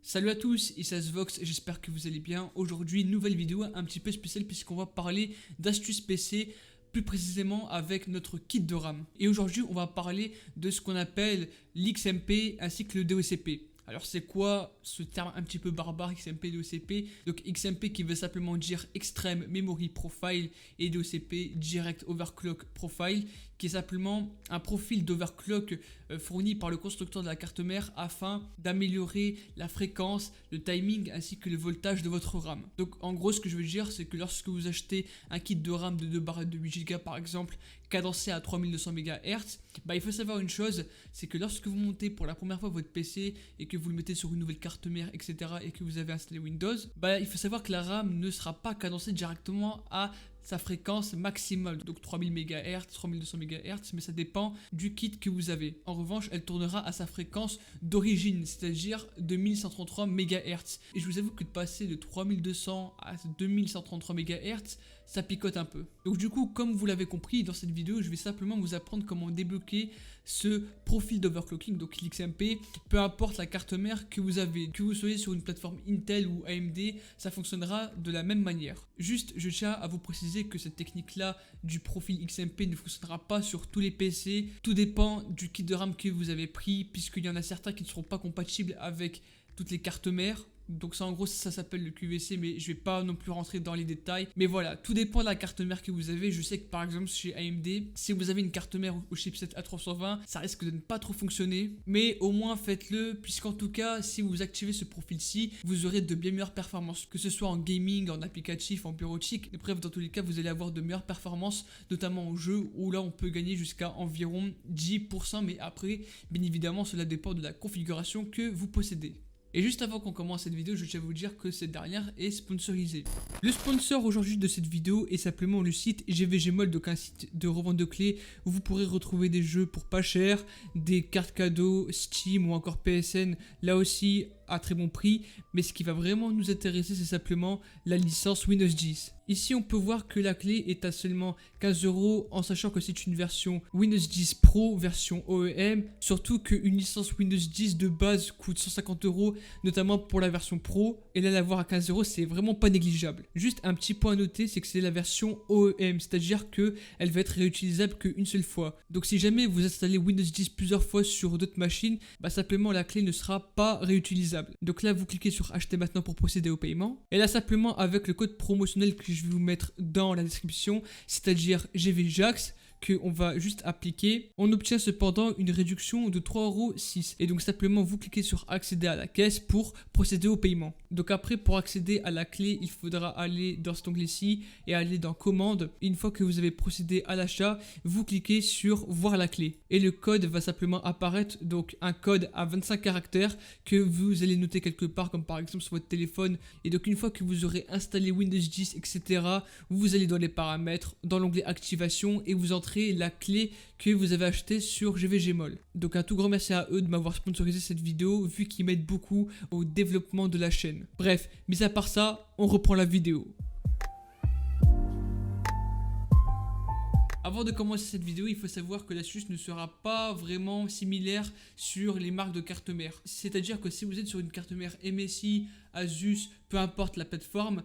Salut à tous, ici Asvox, j'espère que vous allez bien. Aujourd'hui, nouvelle vidéo un petit peu spéciale puisqu'on va parler d'astuces PC, plus précisément avec notre kit de RAM. Et aujourd'hui, on va parler de ce qu'on appelle l'XMP ainsi que le DOCP. Alors c'est quoi ce terme un petit peu barbare XMP, DOCP? Donc XMP qui veut simplement dire Extreme Memory Profile et DOCP Direct Overclock Profile, qui est simplement un profil d'overclock fourni par le constructeur de la carte mère afin d'améliorer la fréquence, le timing ainsi que le voltage de votre RAM. Donc en gros ce que je veux dire c'est que lorsque vous achetez un kit de RAM de 2 barres de 8 Go par exemple cadencé à 3200 MHz, il faut savoir une chose, c'est que lorsque vous montez pour la première fois votre PC et que vous le mettez sur une nouvelle carte mère etc et que vous avez installé Windows, il faut savoir que la RAM ne sera pas cadencée directement à sa fréquence maximale, donc 3000 MHz, 3200 MHz, mais ça dépend du kit que vous avez. En revanche, elle tournera à sa fréquence d'origine, c'est-à-dire 2133 MHz. Et je vous avoue que de passer de 3200 à 2133 MHz, ça picote un peu. Donc du coup, comme vous l'avez compris, dans cette vidéo, je vais simplement vous apprendre comment débloquer ce profil d'overclocking, donc l'XMP, peu importe la carte mère que vous avez, que vous soyez sur une plateforme Intel ou AMD, ça fonctionnera de la même manière. Juste, je tiens à vous préciser que cette technique-là du profil XMP ne fonctionnera pas sur tous les PC. Tout dépend du kit de RAM que vous avez pris, puisqu'il y en a certains qui ne seront pas compatibles avec toutes les cartes mères. Donc ça en gros ça s'appelle le QVC, mais je vais pas non plus rentrer dans les détails. Mais voilà, tout dépend de la carte mère que vous avez. Je sais que par exemple chez AMD, si vous avez une carte mère au chipset A320, ça risque de ne pas trop fonctionner. Mais au moins faites-le, puisqu'en tout cas si vous activez ce profil-ci, vous aurez de bien meilleures performances. Que ce soit en gaming, en applicatif, en bureautique. Et bref, dans tous les cas, vous allez avoir de meilleures performances, notamment en jeu, où là on peut gagner jusqu'à environ 10%. Mais après, bien évidemment, cela dépend de la configuration que vous possédez. Et juste avant qu'on commence cette vidéo, je tiens à vous dire que cette dernière est sponsorisée. Le sponsor aujourd'hui de cette vidéo est simplement le site GVGMall, donc un site de revente de clés où vous pourrez retrouver des jeux pour pas cher, des cartes cadeaux Steam ou encore PSN, là aussi à très bon prix. Mais ce qui va vraiment nous intéresser, c'est simplement la licence Windows 10. Ici, on peut voir que la clé est à seulement 15 €, en sachant que c'est une version Windows 10 Pro, version OEM. Surtout qu'une licence Windows 10 de base coûte 150 €, notamment pour la version Pro. Et là, l'avoir à 15 €, c'est vraiment pas négligeable. Juste un petit point à noter, c'est que c'est la version OEM, c'est-à-dire qu'elle va être réutilisable qu'une seule fois. Donc si jamais vous installez Windows 10 plusieurs fois sur d'autres machines, simplement la clé ne sera pas réutilisable. Donc là, vous cliquez sur acheter maintenant pour procéder au paiement. Et là, simplement avec le code promotionnel que je vais vous mettre dans la description, c'est-à-dire GVJAX, qu'on va juste appliquer, on obtient cependant une réduction de 3,06 €. Et donc simplement vous cliquez sur accéder à la caisse pour procéder au paiement. Donc après, pour accéder à la clé, il faudra aller dans cet onglet-ci et aller dans commande. Une fois que vous avez procédé à l'achat, vous cliquez sur voir la clé. Et le code va simplement apparaître, donc un code à 25 caractères que vous allez noter quelque part, comme par exemple sur votre téléphone. Et donc une fois que vous aurez installé Windows 10, etc., vous allez dans les paramètres, dans l'onglet activation et vous entrez la clé que vous avez achetée sur GVGMall. Donc un tout grand merci à eux de m'avoir sponsorisé cette vidéo, vu qu'ils m'aident beaucoup au développement de la chaîne. Bref, mis à part ça, on reprend la vidéo. Avant de commencer cette vidéo, il faut savoir que l'astuce ne sera pas vraiment similaire sur les marques de carte mère. C'est-à-dire que si vous êtes sur une carte mère MSI, Asus, peu importe la plateforme,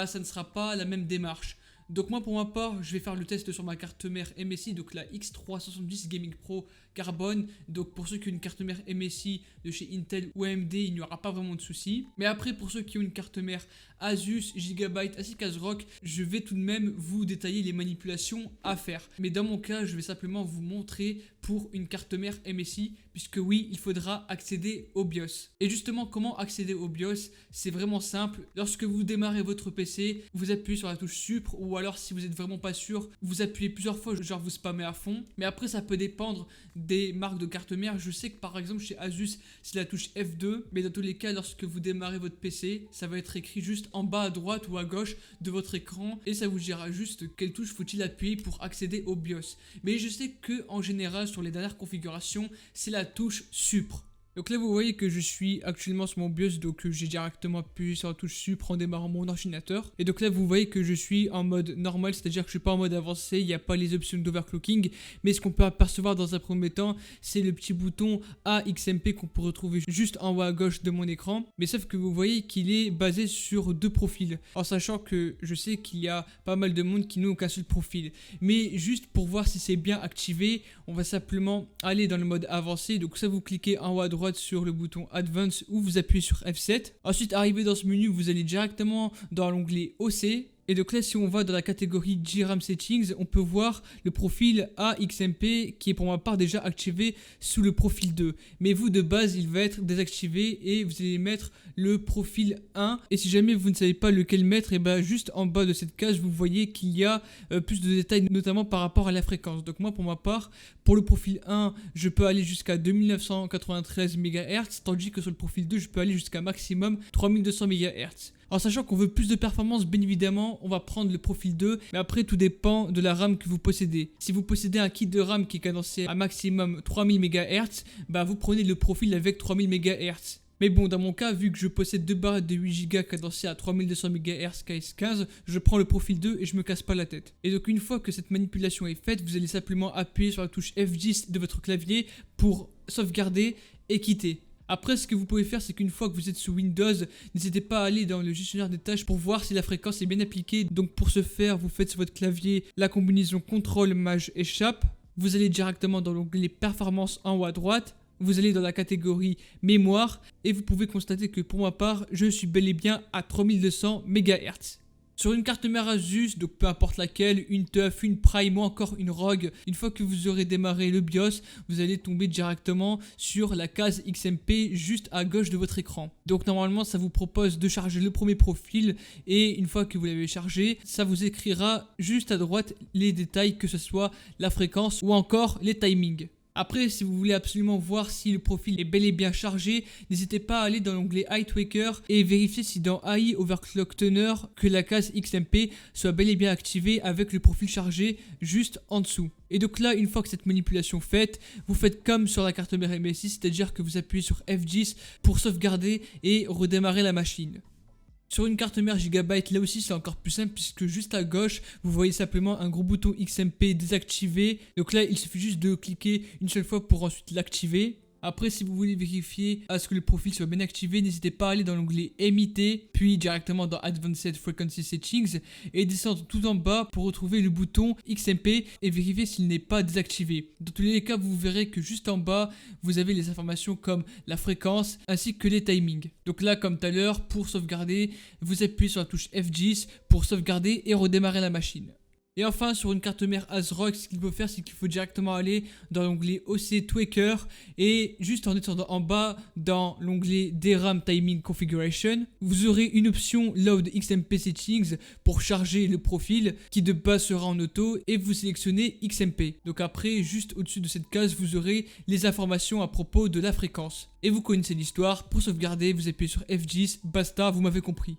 ça ne sera pas la même démarche. Donc moi pour ma part, je vais faire le test sur ma carte mère MSI, donc la X370 Gaming Pro Carbone. Donc pour ceux qui ont une carte mère MSI de chez Intel ou AMD, il n'y aura pas vraiment de soucis. Mais après pour ceux qui ont une carte mère Asus, Gigabyte ainsi qu'ASRock, je vais tout de même vous détailler les manipulations à faire. Mais dans mon cas, je vais simplement vous montrer pour une carte mère MSI, puisque oui, il faudra accéder au BIOS. Et justement, comment accéder au BIOS? C'est vraiment simple. Lorsque vous démarrez votre PC, vous appuyez sur la touche Supr, ou alors si vous n'êtes vraiment pas sûr, vous appuyez plusieurs fois, genre vous spammez à fond. Mais après, ça peut dépendre des marques de carte mère. Je sais que par exemple chez Asus, c'est la touche F2, mais dans tous les cas, lorsque vous démarrez votre PC, ça va être écrit juste en bas à droite ou à gauche de votre écran, et ça vous dira juste quelle touche faut-il appuyer pour accéder au BIOS. Mais je sais que en général, sur les dernières configurations, c'est la touche Supr. Donc là vous voyez que je suis actuellement sur mon BIOS, donc j'ai directement appuyé sur la touche Sup en démarrant mon ordinateur. Et donc là vous voyez que je suis en mode normal, c'est-à-dire que je suis pas en mode avancé, il n'y a pas les options d'overclocking. Mais ce qu'on peut apercevoir dans un premier temps, c'est le petit bouton AXMP qu'on peut retrouver juste en haut à gauche de mon écran. Mais sauf que vous voyez qu'il est basé sur 2 profils. En sachant que je sais qu'il y a pas mal de monde qui n'ont qu'un seul profil. Mais juste pour voir si c'est bien activé, on va simplement aller dans le mode avancé. Donc ça vous cliquez en haut à droite sur le bouton Advance ou vous appuyez sur F7. Ensuite arrivé dans ce menu, vous allez directement dans l'onglet OC. Et donc là, si on va dans la catégorie GRAM Settings, on peut voir le profil AXMP qui est pour ma part déjà activé sous le profil 2. Mais vous, de base, il va être désactivé et vous allez mettre le profil 1. Et si jamais vous ne savez pas lequel mettre, et ben juste en bas de cette case, vous voyez qu'il y a plus de détails, notamment par rapport à la fréquence. Donc moi, pour ma part, pour le profil 1, je peux aller jusqu'à 2993 MHz, tandis que sur le profil 2, je peux aller jusqu'à maximum 3200 MHz. En sachant qu'on veut plus de performance, bien évidemment, on va prendre le profil 2, mais après tout dépend de la RAM que vous possédez. Si vous possédez un kit de RAM qui est cadencé à maximum 3000 MHz, bah vous prenez le profil avec 3000 MHz. Mais bon, dans mon cas, vu que je possède 2 barrettes de 8 Go cadencées à 3200 MHz KS15, je prends le profil 2 et je me casse pas la tête. Et donc une fois que cette manipulation est faite, vous allez simplement appuyer sur la touche F10 de votre clavier pour sauvegarder et quitter. Après, ce que vous pouvez faire, c'est qu'une fois que vous êtes sous Windows, n'hésitez pas à aller dans le gestionnaire des tâches pour voir si la fréquence est bien appliquée. Donc pour ce faire, vous faites sur votre clavier la combinaison CTRL MAJ échappe. Vous allez directement dans l'onglet Performance en haut à droite. Vous allez dans la catégorie mémoire et vous pouvez constater que pour ma part, je suis bel et bien à 3200 MHz. Sur une carte mère Asus, donc peu importe laquelle, une TUF, une Prime ou encore une ROG, une fois que vous aurez démarré le BIOS, vous allez tomber directement sur la case XMP juste à gauche de votre écran. Donc normalement ça vous propose de charger le premier profil et une fois que vous l'avez chargé, ça vous écrira juste à droite les détails, que ce soit la fréquence ou encore les timings. Après, si vous voulez absolument voir si le profil est bel et bien chargé, n'hésitez pas à aller dans l'onglet Eye Tracker et vérifier si dans AI Overclock Tuner que la case XMP soit bel et bien activée avec le profil chargé juste en dessous. Et donc là, une fois que cette manipulation est faite, vous faites comme sur la carte mère MSI, c'est-à-dire que vous appuyez sur F10 pour sauvegarder et redémarrer la machine. Sur une carte mère Gigabyte, là aussi c'est encore plus simple puisque juste à gauche, vous voyez simplement un gros bouton XMP désactivé. Donc là, il suffit juste de cliquer une seule fois pour ensuite l'activer. Après, si vous voulez vérifier à ce que le profil soit bien activé, n'hésitez pas à aller dans l'onglet MIT, puis directement dans Advanced Frequency Settings et descendre tout en bas pour retrouver le bouton XMP et vérifier s'il n'est pas désactivé. Dans tous les cas, vous verrez que juste en bas, vous avez les informations comme la fréquence ainsi que les timings. Donc là, comme tout à l'heure, pour sauvegarder, vous appuyez sur la touche F10 pour sauvegarder et redémarrer la machine. Et enfin, sur une carte mère ASRock, ce qu'il faut faire, c'est qu'il faut directement aller dans l'onglet OC Tweaker et juste en descendant en bas dans l'onglet DRAM Timing Configuration, vous aurez une option Load XMP Settings pour charger le profil qui de base sera en auto et vous sélectionnez XMP. Donc après, juste au-dessus de cette case, vous aurez les informations à propos de la fréquence. Et vous connaissez l'histoire, pour sauvegarder, vous appuyez sur F10, basta, vous m'avez compris.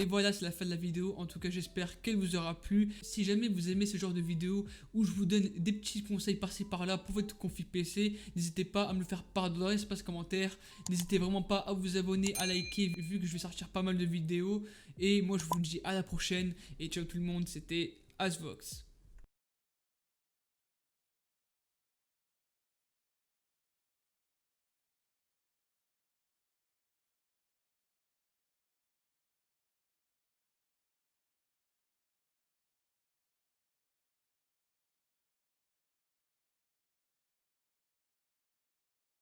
Et voilà, c'est la fin de la vidéo. En tout cas, j'espère qu'elle vous aura plu. Si jamais vous aimez ce genre de vidéo où je vous donne des petits conseils par-ci par-là pour votre config PC, n'hésitez pas à me le faire part dans l'espace commentaire. N'hésitez vraiment pas à vous abonner, à liker, vu que je vais sortir pas mal de vidéos. Et moi, je vous dis à la prochaine. Et ciao tout le monde, c'était Asvox.